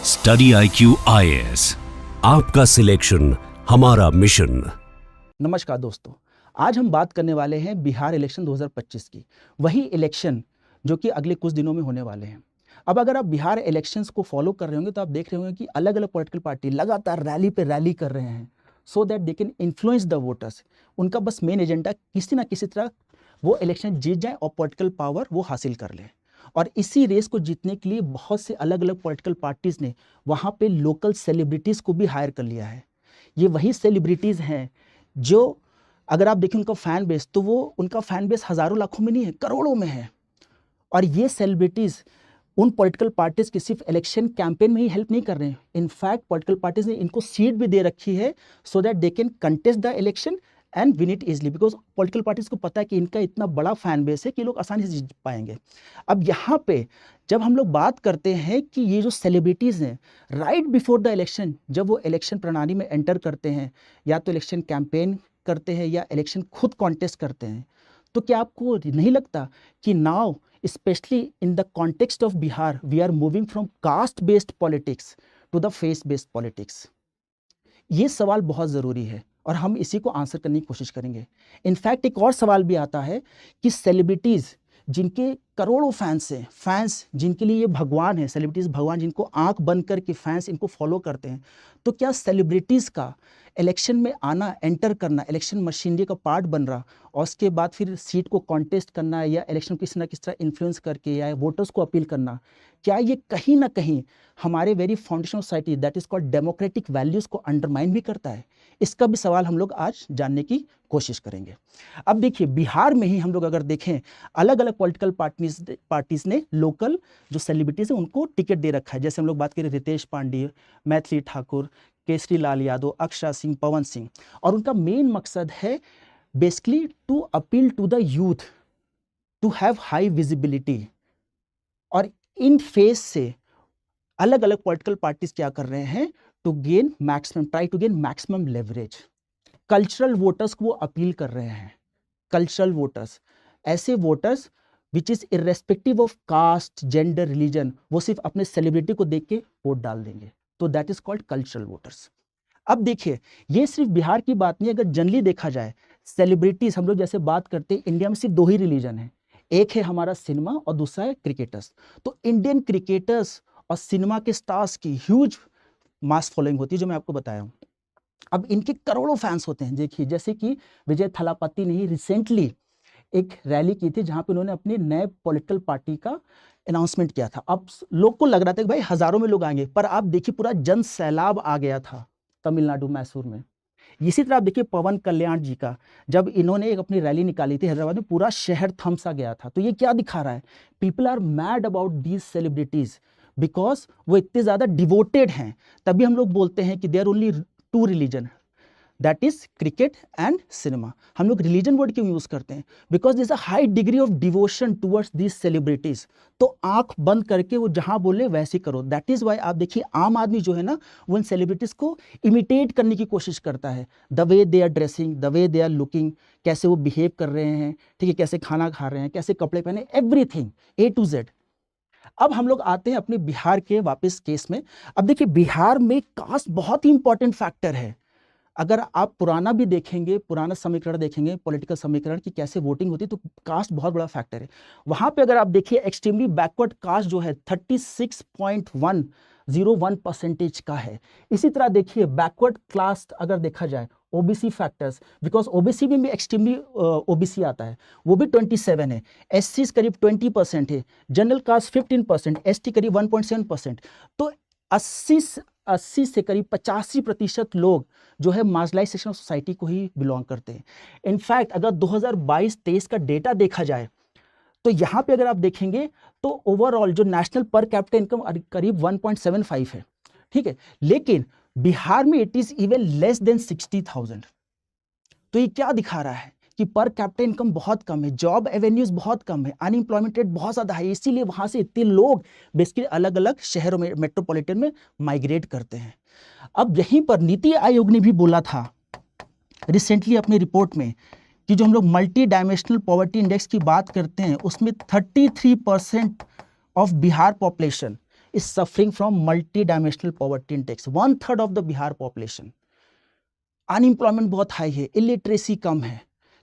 Study IQ IAS, आपका selection हमारा mission. नमस्कार दोस्तों, आज हम बात करने वाले हैं बिहार इलेक्शन 2025 की, वही इलेक्शन जो कि अगले कुछ दिनों में होने वाले हैं। अब अगर आप बिहार इलेक्शंस को फॉलो कर रहे होंगे तो आप देख रहे होंगे कि अलग अलग पॉलिटिकल पार्टी लगातार रैली पे रैली कर रहे हैं so that they can influence the voters. उनका बस मेन एजेंडा किसी ना किसी तरह वो इलेक्शन जीत जाए और पॉलिटिकल पावर वो हासिल कर लें। और इसी रेस को जीतने के लिए बहुत से अलग अलग पॉलिटिकल पार्टीज़ ने वहाँ पे लोकल सेलिब्रिटीज़ को भी हायर कर लिया है। ये वही सेलिब्रिटीज़ हैं जो अगर आप देखें उनका फ़ैन बेस, तो वो उनका फ़ैन बेस हज़ारों लाखों में नहीं है, करोड़ों में है। और ये सेलिब्रिटीज़ उन पॉलिटिकल पार्टीज़ की सिर्फ इलेक्शन कैंपेन में ही हेल्प नहीं कर रहे हैं, इनफैक्ट पॉलिटिकल पार्टीज़ ने इनको सीट भी दे रखी है so that they can contest the election and win it easily, because political parties को पता है कि इनका इतना बड़ा फ़ैन बेस है कि लोग आसानी से जीत पाएंगे। अब यहाँ पे जब हम लोग बात करते हैं कि ये जो सेलिब्रिटीज़ हैं राइट बिफोर द इलेक्शन, जब वो इलेक्शन प्रणाली में एंटर करते हैं या तो इलेक्शन कैंपेन करते हैं या इलेक्शन खुद कॉन्टेस्ट करते हैं, तो क्या आपको नहीं लगता कि now specially in the context of Bihar we are moving from caste based politics to the face based politics? ये सवाल बहुत ज़रूरी है और हम इसी को आंसर करने की कोशिश करेंगे। इनफैक्ट एक और सवाल भी आता है कि सेलिब्रिटीज़ जिनके करोड़ों फैंस हैं, फैंस जिनके लिए ये भगवान है, सेलिब्रिटीज़ भगवान जिनको आंख बंद करके फैंस इनको फॉलो करते हैं, तो क्या सेलिब्रिटीज़ का इलेक्शन में आना, एंटर करना, इलेक्शन मशीनरी का पार्ट बन रहा और उसके बाद फिर सीट को कॉन्टेस्ट करना या इलेक्शन किसी ना किस तरह इन्फ्लुएंस करके या वोटर्स को अपील करना, क्या ये कहीं ना कहीं हमारे very foundation society that is called democratic values को अंडरमाइन भी करता है? इसका भी सवाल हम लोग आज जानने की कोशिश करेंगे। अब देखिए, बिहार में ही हम लोग अगर देखें, अलग अलग पॉलिटिकल पार्टीज़ ने लोकल जो सेलिब्रिटीज़ हैं उनको टिकट दे रखा है। जैसे हम लोग बात करें रितेश पांडेय, मैथिली ठाकुर, केसरी लाल यादव, अक्षरा सिंह, पवन सिंह, और उनका मेन मकसद है basically to appeal to the youth to have high visibility. और इन फेस से अलग अलग पॉलिटिकल पार्टीज क्या कर रहे हैं? To gain maximum, try to gain maximum leverage. Cultural voters को वो अपील कर रहे हैं। कल्चरल वोटर्स, ऐसे voters which is irrespective of caste, gender, religion, वो सिर्फ अपने सेलिब्रिटी को देख के वोट डाल देंगे, तो that is called cultural voters. अब देखिए, ये सिर्फ बिहार की बात नहीं, अगर जनरली देखा जाए सेलिब्रिटीज, हम लोग जैसे बात करते हैं, इंडिया में सिर्फ दो ही रिलीजन है, एक है हमारा सिनेमा और दूसरा है क्रिकेटर्स। तो इंडियन क्रिकेटर्स और सिनेमा के स्टार्स की ह्यूज मास फॉलोइंग होती है, जो मैं आपको बताया हूँ। अब इनके करोड़ों फैंस होते हैं। देखिए, जैसे कि विजय थलापति ने ही रिसेंटली एक रैली की थी जहां पे उन्होंने अपने नए पॉलिटिकल पार्टी का अनाउंसमेंट किया था। अब लोग को लग रहा था कि भाई हजारों में लोग आएंगे, पर आप देखिए पूरा जन सैलाब आ गया था तमिलनाडु, मैसूर में। इसी तरह आप देखिए पवन कल्याण जी का, जब इन्होंने एक अपनी रैली निकाली थी हैदराबाद में, पूरा शहर थम सा गया था। तो ये क्या दिखा रहा है? People are mad about these celebrities because वो इतने ज़्यादा डिवोटेड हैं। तभी हम लोग बोलते हैं कि there only two religion, that is cricket and cinema. हम लोग रिलीजन वर्ड क्यों यूज़ करते हैं? Because this a high degree of devotion towards these celebrities. तो आंख बंद करके वो जहां बोले वैसे करो। दैट इज वाई आप देखिए आम आदमी जो है ना, वो इन सेलिब्रिटीज को इमिटेट करने की कोशिश करता है। The way they are dressing, the way they are looking, कैसे वो बिहेव कर रहे हैं, ठीक है, कैसे खाना खा रहे हैं, कैसे कपड़े पहने, एवरीथिंग A to Z। अब हम लोग आते हैं अपने बिहार के वापस केस में। अब देखिए, बिहार में कास्ट बहुत ही इंपॉर्टेंट फैक्टर है। अगर आप पुराना भी देखेंगे, पुराना समीकरण देखेंगे, पॉलिटिकल समीकरण की कैसे वोटिंग होती है, तो कास्ट बहुत बड़ा फैक्टर है। वहां पे अगर आप देखिए एक्सट्रीमली बैकवर्ड कास्ट जो है 36.101% का है। इसी तरह देखिए बैकवर्ड क्लास अगर देखा जाए, ओबीसी फैक्टर्स, बिकॉज ओबीसी में भी एक्सट्रीमली ओबीसी आता है, वो भी 27 है। एससी करीब 20% है, जनरल कास्ट 15%, एसटी करीब 1.7%। तो 80 से करीब 85% लोग जो है मार्जिनलाइज्ड सेक्शन ऑफ सोसाइटी को ही बिलोंग करते हैं। इनफैक्ट अगर 2022-23 का डेटा देखा जाए, तो यहाँ पे अगर आप देखेंगे तो ओवरऑल जो नेशनल पर कैपिटा इनकम करीब 1.75 है, ठीक है, लेकिन बिहार में it is even less than 60,000। तो ये क्या दिखा रहा है कि पर कैपिटा इनकम बहुत कम है, जॉब एवेन्यूज बहुत कम है, अनएम्प्लॉयमेंट रेट बहुत ज़्यादा है, इसीलिए वहाँ से इतने लोग बेसिकली अलग अलग शहरों में, मेट्रोपॉलिटन में माइग्रेट करते हैं। अब यहीं पर नीति आयोग ने भी बोला था रिसेंटली अपनी रिपोर्ट में कि जो हम लोग मल्टी डायमेंशनल पॉवर्टी इंडेक्स की बात करते हैं, उसमें 33% of Bihar population is suffering from multi-dimensional poverty index. 1/3 of the Bihar population. Unemployment बहुत हाई है, इलिटरेसी कम है,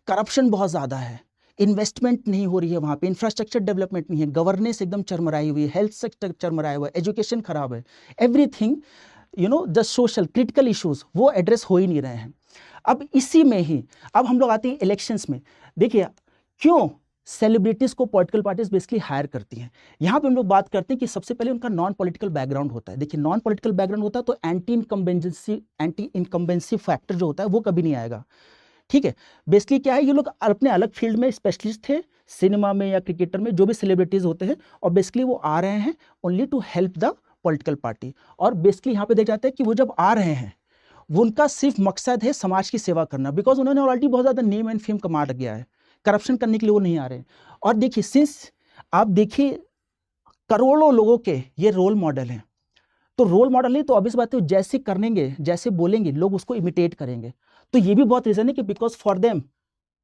करप्शन बहुत ज़्यादा है, इन्वेस्टमेंट नहीं हो रही है वहाँ पे, इंफ्रास्ट्रक्चर डेवलपमेंट नहीं है, गवर्नेंस एकदम चरमराई हुई है, हेल्थ सेक्टर चरमराया हुआ है, एजुकेशन खराब है, everything the social critical issues वो एड्रेस हो ही नहीं रहे हैं। अब इसी में ही अब हम लोग आते हैं इलेक्शंस में। देखिए क्यों सेलिब्रिटीज को पॉलिटिकल पार्टीज बेसिकली हायर करती हैं। यहाँ पे हम लोग बात करते हैं कि सबसे पहले उनका नॉन पॉलिटिकल बैकग्राउंड होता है। देखिए नॉन पॉलिटिकल बैकग्राउंड होता है तो एंटी इनकम्बेंसी फैक्टर जो होता है वो कभी नहीं आएगा। ठीक है, बेसिकली क्या है, ये लोग अपने अलग फील्ड में स्पेशलिस्ट थे, सिनेमा में या क्रिकेटर में जो भी सेलिब्रिटीज होते हैं, और बेसिकली वो आ रहे हैं only to help the political party. और बेसिकली यहाँ पे देख जाता है कि वो जब आ रहे हैं वो उनका सिर्फ मकसद है समाज की सेवा करना, बिकॉज उन्होंने ऑलरेडी बहुत ज़्यादा नेम एंड फेम कमा गया है, करप्शन करने के लिए वो नहीं आ रहे हैं। और देखिए सिंस आप देखिए करोड़ों लोगों के ये रोल मॉडल हैं, तो रोल मॉडल नहीं तो ऑब्वियस बात है जैसे करेंगे जैसे बोलेंगे लोग उसको इमिटेट करेंगे। तो ये भी बहुत रीज़न है कि because for them,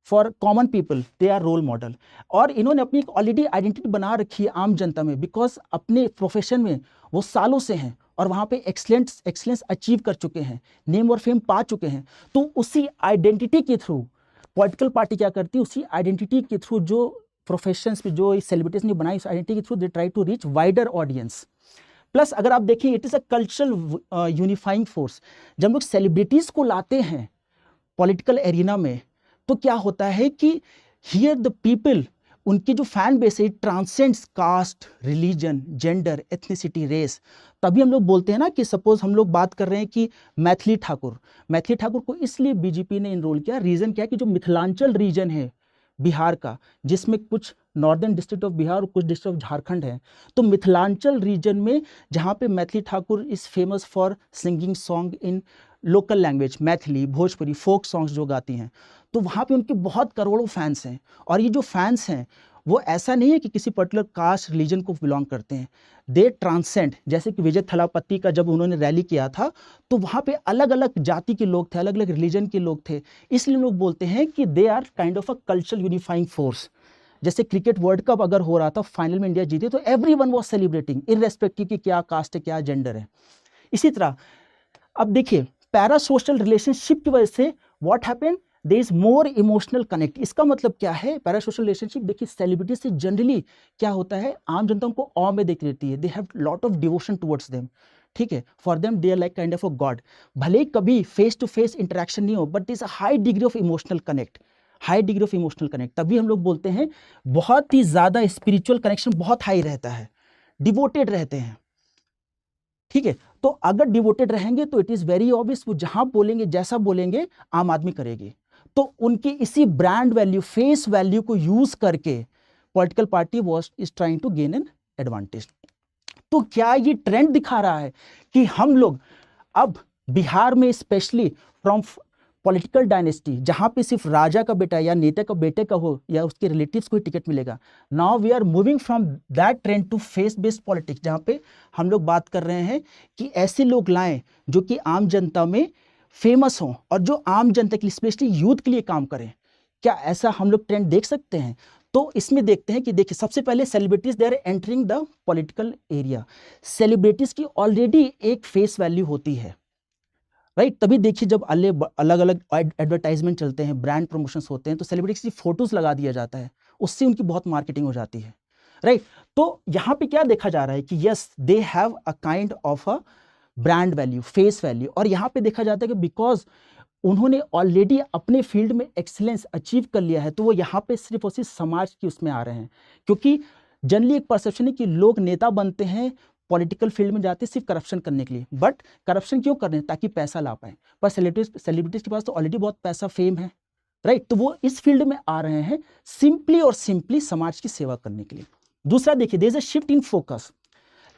for common people they are role model. और इन्होंने अपनी ऑलरेडी आइडेंटिटी बना रखी है आम जनता में, बिकॉज अपने प्रोफेशन में वो सालों से हैं और वहाँ पे एक्सलेंस अचीव कर चुके हैं, नेम और फेम पा चुके हैं। तो उसी आइडेंटिटी के थ्रू पॉलिटिकल पार्टी क्या करती है, उसी आइडेंटिटी के थ्रू जो प्रोफेशंस में जो सेलिब्रिटीज ने बनाई, उस आइडेंटिटी के through they try to reach wider audience. Plus अगर आप देखिए it is a cultural unifying force. जब लोग सेलिब्रिटीज़ को लाते हैं पॉलिटिकल एरिना में तो क्या होता है कि हियर द पीपल, उनकी जो फैन बेस है transcends caste, religion, gender, ethnicity, race. तभी हम लोग बोलते हैं ना कि सपोज हम लोग बात कर रहे हैं कि मैथिली ठाकुर को इसलिए बीजेपी ने इनरोल किया, रीज़न क्या है कि जो मिथिलांचल रीजन है बिहार का, जिसमें कुछ नॉर्दर्न डिस्ट्रिक्ट ऑफ बिहार और कुछ डिस्ट्रिक्ट ऑफ झारखंड है, तो मिथिलांचल रीजन में जहाँ पे Maithili Thakur is famous for singing song in local language, Maithili, Bhojpuri, folk songs जो गाती हैं, तो वहाँ पे उनके बहुत करोड़ों फैंस हैं। और ये जो फैंस हैं वो ऐसा नहीं है कि किसी पर्टिकुलर कास्ट रिलीजन को बिलोंग करते हैं, दे ट्रांसेंड। जैसे कि विजय थलापति का जब उन्होंने रैली किया था तो वहाँ पे अलग अलग जाति के लोग थे, अलग अलग रिलीजन के लोग थे, इसलिए लोग बोलते हैं कि they are kind of a cultural unifying force. जैसे क्रिकेट वर्ल्ड कप अगर हो रहा था, फाइनल में इंडिया जीती, तो एवरीवन वाज सेलिब्रेटिंग इररेस्पेक्टिव कि क्या कास्ट है, क्या जेंडर है। इसी तरह अब देखिए पैरा सोशल रिलेशनशिप की वजह से what happened, there is more emotional connect. इसका मतलब क्या है, पैरा सोशल रिलेशनशिप, देखिए सेलिब्रिटी से जनरली क्या होता है, आम जनता उनको ऑ में देख लेती है, they have lot of devotion towards them. ठीक है, for them they are like kind of a god. भले ही कभी फेस टू फेस इंटरेक्शन नहीं हो, but is a high degree of emotional connect, high degree of emotional connect. तभी हम लोग बोलते हैं बहुत ही ज़्यादा स्पिरिचुअल कनेक्शन बहुत हाई रहता है, डिवोटेड रहते हैं। ठीक है, तो अगर डिवोटेड रहेंगे तो इट इज़ वेरी ऑब्वियस वो जहाँ बोलेंगे, जैसा बोलेंगे आम आदमी करेगी। तो उनकी इसी ब्रांड वैल्यू, फेस वैल्यू को यूज करके political party was is trying to gain an advantage. तो क्या ये ट्रेंड दिखा रहा है कि हम लोग अब बिहार में स्पेशली फ्रॉम पॉलिटिकल डायनेस्टी, जहाँ पे सिर्फ राजा का बेटा या नेता का बेटे का हो या उसके रिलेटिव्स को ही टिकट मिलेगा, now we are moving from that trend to face based politics, जहाँ पे हम लोग बात कर रहे हैं कि ऐसे लोग लाएं जो कि आम जनता में फेमस हों और जो आम जनता के लिए स्पेशली यूथ के लिए काम करें। क्या ऐसा हम लोग ट्रेंड देख सकते हैं? तो इसमें देखते हैं कि देखिए सबसे पहले celebrities they are entering the political area. Celebrities की ऑलरेडी एक फेस वैल्यू होती है, राइट? तभी देखिए जब अलग अलग एडवर्टाइजमेंट चलते हैं, ब्रांड प्रमोशंस होते हैं, तो सेलिब्रिटीज की फोटोज लगा दिया जाता है, उससे उनकी बहुत मार्केटिंग हो जाती है, राइट? तो यहाँ पे क्या देखा जा रहा है कि yes they have a kind of a brand value, face value. और यहाँ पे देखा जाता है कि बिकॉज उन्होंने ऑलरेडी अपने फील्ड में एक्सीलेंस अचीव कर लिया है, तो वो यहाँ पे सिर्फ और सिर्फ समाज की उसमें आ रहे हैं। क्योंकि जनरली एक परसेप्शन है कि लोग नेता बनते हैं, पॉलिटिकल फील्ड में जाते हैं सिर्फ करप्शन करने के लिए, बट करप्शन क्यों कर रहे हैं? ताकि पैसा ला पाए। पर सेलिब्रिटीज के पास तो ऑलरेडी बहुत पैसा, फेम है, राइट? तो वो इस फील्ड में आ रहे हैं सिंपली और सिंपली समाज की सेवा करने के लिए। दूसरा देखिए, there is a shift in focus.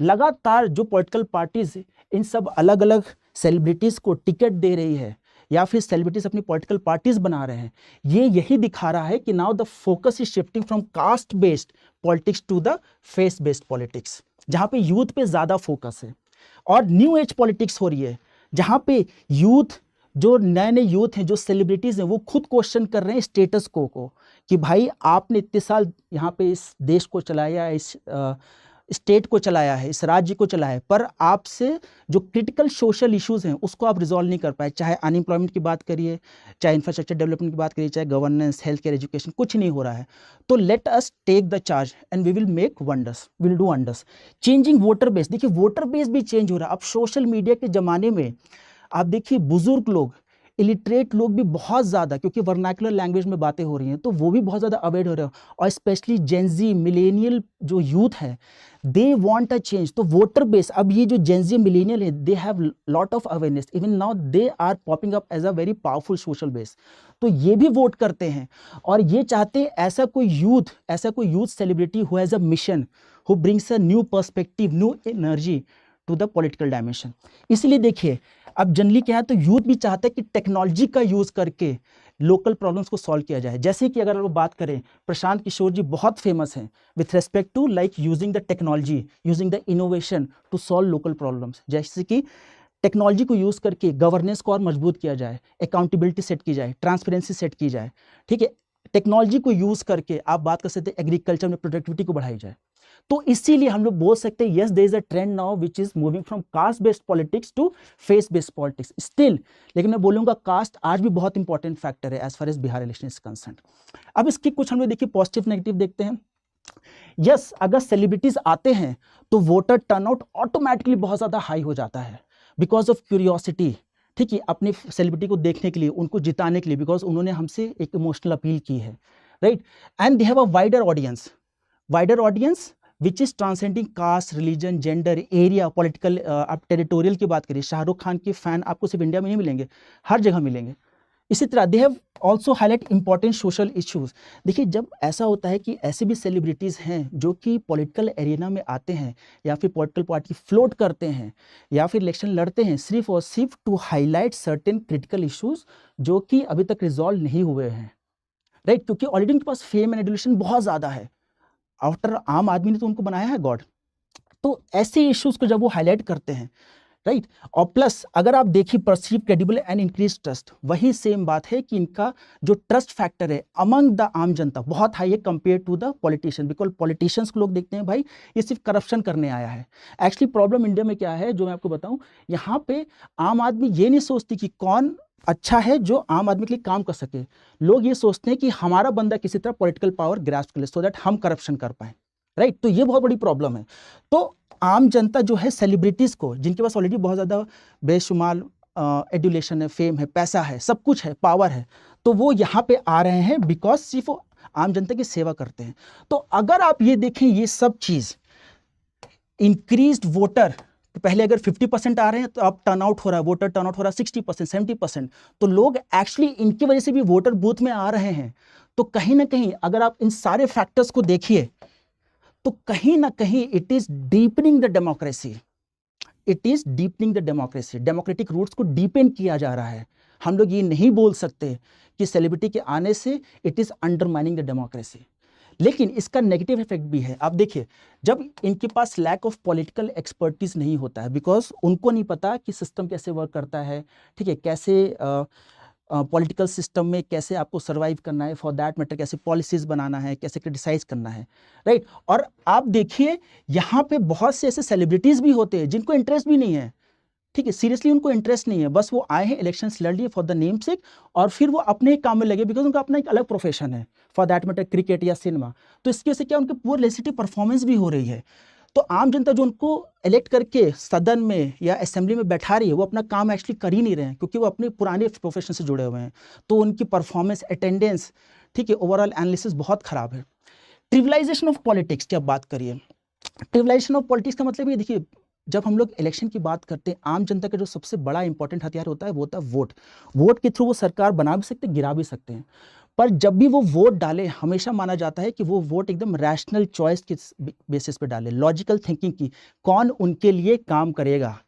लगातार जो पॉलिटिकल पार्टीज इन सब अलग अलग सेलिब्रिटीज को टिकट दे रही है या फिर सेलिब्रिटीज अपनी पॉलिटिकल पार्टीज बना रहे हैं, ये यही दिखा रहा है कि now the focus is shifting from caste based politics to the face based politics, जहाँ पे यूथ पे ज़्यादा फोकस है। और न्यू एज पॉलिटिक्स हो रही है, जहाँ पे यूथ, जो नए नए यूथ हैं, जो सेलिब्रिटीज़ हैं, वो खुद क्वेश्चन कर रहे हैं स्टेटस को कि भाई आपने इतने साल यहाँ पे इस देश को चलाया, इस स्टेट को चलाया है, इस राज्य को चलाया है, पर आपसे जो क्रिटिकल सोशल इश्यूज हैं उसको आप रिजॉल्व नहीं कर पाए। चाहे अनएम्प्लॉयमेंट की बात करिए, चाहे इंफ्रास्ट्रक्चर डेवलपमेंट की बात करिए, चाहे गवर्नेंस, हेल्थ केयर, एजुकेशन, कुछ नहीं हो रहा है। तो let us take the charge and we will make wonders, will do wonders. Changing voter base, देखिए वोटर बेस भी चेंज हो रहा है। अब सोशल मीडिया के ज़माने में आप देखिए बुजुर्ग लोग, इलिटरेट लोग भी बहुत ज़्यादा, क्योंकि वर्नाकुलर लैंग्वेज में बातें हो रही हैं, तो वो भी बहुत ज़्यादा अवेयर हो रहे हैं। और स्पेशली जेनजी मिलेनियल जो यूथ है, दे वांट अ चेंज। तो वोटर बेस, अब ये जो जेनजी मिलेनियल है, they have lot of awareness, even now they are popping up as a very powerful social base. तो ये भी वोट करते हैं और ये चाहते हैं ऐसा कोई youth celebrity who has a mission, who brings a new perspective, new energy to the political dimension. इसलिए देखिए अब जनरली क्या है, तो यूथ भी चाहता है कि टेक्नोलॉजी का यूज़ करके लोकल प्रॉब्लम्स को सॉल्व किया जाए। जैसे कि अगर हम बात करें, प्रशांत किशोर जी बहुत फेमस हैं with respect to like using the technology, using the innovation to solve local problems. जैसे कि टेक्नोलॉजी को यूज़ करके गवर्नेंस को और मजबूत किया जाए, अकाउंटेबिलिटी सेट की जाए, ट्रांसपेरेंसी सेट की जाए। ठीक है, टेक्नोलॉजी को यूज़ करके आप बात कर सकते हैं एग्रीकल्चर में प्रोडक्टिविटी को बढ़ाई जाए। तो इसीलिए हम लोग बोल सकते हैं yes there is a trend now which is moving from caste based politics to face based politics still. लेकिन मैं बोलूंगा कास्ट आज भी बहुत इंपॉर्टेंट फैक्टर है as far as Bihar election is concern. अब इसके कुछ हम लोग देखिए पॉजिटिव नेगेटिव देखते हैं। यस, अगर सेलिब्रिटीज आते हैं तो वोटर टर्नआउट ऑटोमेटिकली बहुत ज़्यादा हाई हो जाता है बिकॉज ऑफ क्यूरियोसिटी। ठीक है, अपने सेलिब्रिटी को देखने के लिए, उनको जिताने के लिए, बिकॉज उन्होंने हमसे एक इमोशनल अपील की है, right. And they have a wider audience which is transcending caste, religion, gender, area, political. आप टेरिटोरियल की बात करिए, शाहरुख खान के फैन आपको सिर्फ इंडिया में नहीं मिलेंगे, हर जगह मिलेंगे। इसी तरह they have also highlight important social issues. देखिए जब ऐसा होता है कि ऐसे भी सेलिब्रिटीज़ हैं जो कि पॉलिटिकल एरिना में आते हैं या फिर पॉलिटिकल पार्टी फ्लोट करते हैं या फिर इलेक्शन लड़ते हैं सिर्फ और सिर्फ to highlight certain critical issues जो कि अभी तक रिजॉल्व नहीं हुए हैं, राइट। क्योंकि ऑलरेडी उनके पास फेम एंड एडुलेशन बहुत ज़्यादा है, आफ्टर आम आदमी ने तो उनको बनाया है गॉड। तो ऐसे इश्यूज को जब वो हाईलाइट करते हैं, राइट। और प्लस अगर आप देखिए perceive, credible and increase trust, वही सेम बात है कि इनका जो ट्रस्ट फैक्टर है अमंग द आम जनता बहुत हाई है compare to the politician. Because politicians को लोग देखते हैं भाई ये सिर्फ करप्शन करने आया है। एक्चुअली प्रॉब्लम इंडिया में क्या है जो मैं आपको बताऊं, यहाँ पे आम आदमी ये नहीं सोचती कि कौन अच्छा है जो आम आदमी के लिए काम कर सके। लोग ये सोचते हैं कि हमारा बंदा किसी तरह पॉलिटिकल पावर ग्रास्प कर ले सो दैट हम करप्शन कर पाए, राइट। तो ये बहुत बड़ी प्रॉब्लम है। तो आम जनता जो है सेलिब्रिटीज़ को, जिनके पास ऑलरेडी बहुत ज़्यादा बेशुमार एडुलेशन है, फेम है, पैसा है, सब कुछ है, पावर है, तो वो यहाँ पे आ रहे हैं बिकॉज सिर्फ वो आम जनता की सेवा करते हैं। तो अगर आप ये देखें ये सब चीज़ इंक्रीज्ड वोटर, तो पहले अगर 50% आ रहे हैं तो अब टर्नआउट हो रहा है, वोटर टर्नआउट हो रहा है 60%, 70%, तो लोग एक्चुअली इनकी वजह से भी वोटर बूथ में आ रहे हैं। तो कहीं ना कहीं अगर आप इन सारे फैक्टर्स को देखिए तो कहीं ना कहीं it is deepening the democracy, democratic roots को डीपेन किया जा रहा है। हम लोग ये नहीं बोल सकते कि सेलिब्रिटी के आने से it is undermining the democracy, लेकिन इसका नेगेटिव इफेक्ट भी है। आप देखिए जब इनके पास लैक ऑफ पॉलिटिकल एक्सपर्टीज नहीं होता है, बिकॉज उनको नहीं पता कि सिस्टम कैसे वर्क करता है, ठीक है, कैसे पॉलिटिकल सिस्टम में कैसे आपको सर्वाइव करना है, फॉर दैट मैटर कैसे पॉलिसीज बनाना है, कैसे क्रिटिसाइज करना है, राइट। और आप देखिए यहाँ पे बहुत से ऐसे सेलिब्रिटीज भी होते हैं जिनको इंटरेस्ट भी नहीं है, ठीक है, सीरियसली उनको इंटरेस्ट नहीं है, बस वो आए हैं इलेक्शंस लड़ लिए फॉर द नेम सेक और फिर वो अपने ही काम में लगे बिकॉज उनका अपना एक अलग प्रोफेशन है, फॉर दैट मैटर क्रिकेट या सिनेमा। तो इसकी वजह से क्या उनकी पूरी लेजिस्लेटिव परफॉर्मेंस भी हो रही है। तो आम जनता जो उनको इलेक्ट करके सदन में या असेंबली में बैठा रही है वो अपना काम एक्चुअली कर ही नहीं रहे हैं क्योंकि वो अपने पुराने प्रोफेशन से जुड़े हुए हैं। तो उनकी परफॉर्मेंस, अटेंडेंस, ठीक है, ओवरऑल एनालिसिस बहुत खराब है। ट्रिविलाइजेशन ऑफ पॉलिटिक्स की आप बात करिए, ट्रिविलाइजेशन ऑफ पॉलिटिक्स का मतलब ये देखिए जब हम लोग इलेक्शन की बात करते हैं आम जनता का जो सबसे बड़ा इंपॉर्टेंट हथियार होता है वो होता है वोट। वोट के थ्रू वो सरकार बना भी सकते हैं, गिरा भी सकते हैं, पर जब भी वो वोट डाले हमेशा माना जाता है कि वो वोट एकदम रैशनल चॉइस के बेसिस पे डाले, लॉजिकल थिंकिंग की, कौन उनके लिए काम करेगा।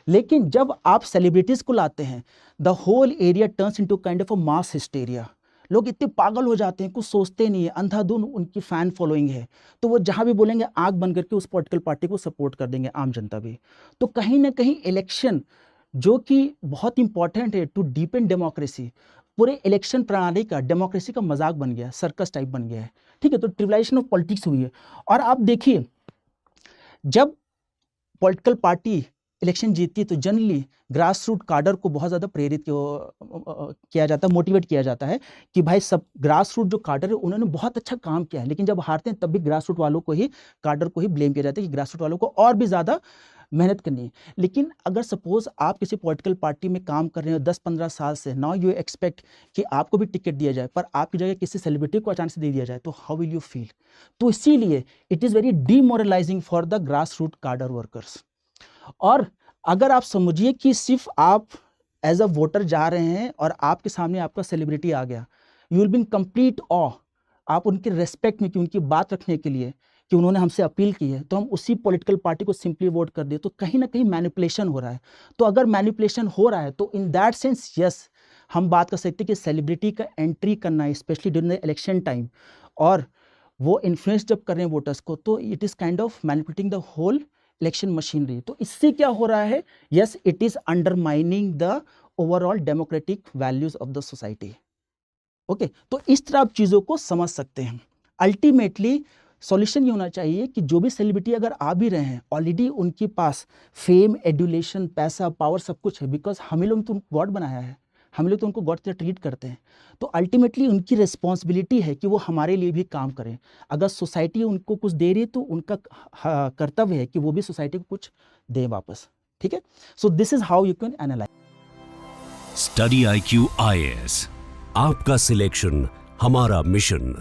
लेकिन जब आप सेलिब्रिटीज को लाते हैं the whole area turns into kind of a mass hysteria. लोग इतने पागल हो जाते हैं, कुछ सोचते नहीं है, अंधाधुन उनकी फैन फॉलोइंग है, तो वो जहां भी बोलेंगे आंख बंद करके उस पॉलिटिकल पार्टी को सपोर्ट कर देंगे, आम जनता भी। तो कहीं ना कहीं इलेक्शन जो कि बहुत इंपॉर्टेंट है टू डीपेन डेमोक्रेसी, पूरे इलेक्शन प्रणाली का डेमोक्रेसी का मजाक बन गया, सर्कस टाइप बन गया है, ठीक है। तो ट्रिविलाइजेशन ऑफ पॉलिटिक्स हुई है। और आप देखिए जब पॉलिटिकल पार्टी इलेक्शन जीतती है तो जनरली ग्रास रूट काडर को बहुत ज़्यादा प्रेरित किया जाता है, मोटिवेट किया जाता है कि भाई सब ग्रास रूट जो काडर है उन्होंने बहुत अच्छा काम किया है। लेकिन जब हारते हैं तब भी ग्रास रूट वालों को ही, काडर को ही ब्लेम किया जाता है कि ग्रास रूट वालों को और भी ज़्यादा मेहनत करनी है। लेकिन अगर सपोज आप किसी पॉलिटिकल पार्टी में काम कर रहे हो 10-15 साल से, नाउ यू एक्सपेक्ट कि आपको भी टिकट दिया जाए, पर आपकी जगह किसी सेलिब्रिटी को अचानक से दे दिया जाए, तो हाउ विल यू फील? तो इसीलिए it is very demoralizing for the grass root cadre workers. और अगर आप समझिए कि सिर्फ आप एज अ वोटर जा रहे हैं और आपके सामने आपका सेलिब्रिटी आ गया, you will be in complete awe, आप उनके रेस्पेक्ट में कि उनकी बात रखने के लिए कि उन्होंने हमसे अपील की है तो हम उसी पॉलिटिकल पार्टी को सिंपली वोट कर दिए, तो कहीं ना कहीं मैनिपुलेशन हो रहा है। तो अगर मैनिपुलेशन हो रहा है तो इन दैट सेंस यस, हम बात कर सकते हैं कि सेलिब्रिटी का एंट्री करना है specially during the election time, और वो इन्फ्लुएंस जब कर रहे हैं वोटर्स को, तो it is kind of manipulating the whole election machinery. तो इससे क्या हो रहा है, yes it is undermining the overall democratic values of the society. Okay, तो इस तरह आप चीज़ों को समझ सकते हैं। अल्टीमेटली सॉल्यूशन ये होना चाहिए कि जो भी सेलिब्रिटी अगर आ भी रहे हैं, ऑलरेडी उनके पास फेम, एडुलेशन, पैसा, पावर सब कुछ है, बिकॉज हमें लोग तो गॉड बनाया है, हम लोग तो उनको गॉड से ट्रीट करते हैं। तो अल्टीमेटली उनकी रिस्पॉन्सिबिलिटी है कि वो हमारे लिए भी काम करें। अगर सोसाइटी उनको कुछ दे रही है तो उनका कर्तव्य है कि वो भी सोसाइटी को कुछ दें वापस। ठीक है, so this is how you can analyse. Study IQ IAS, आपका सिलेक्शन हमारा मिशन।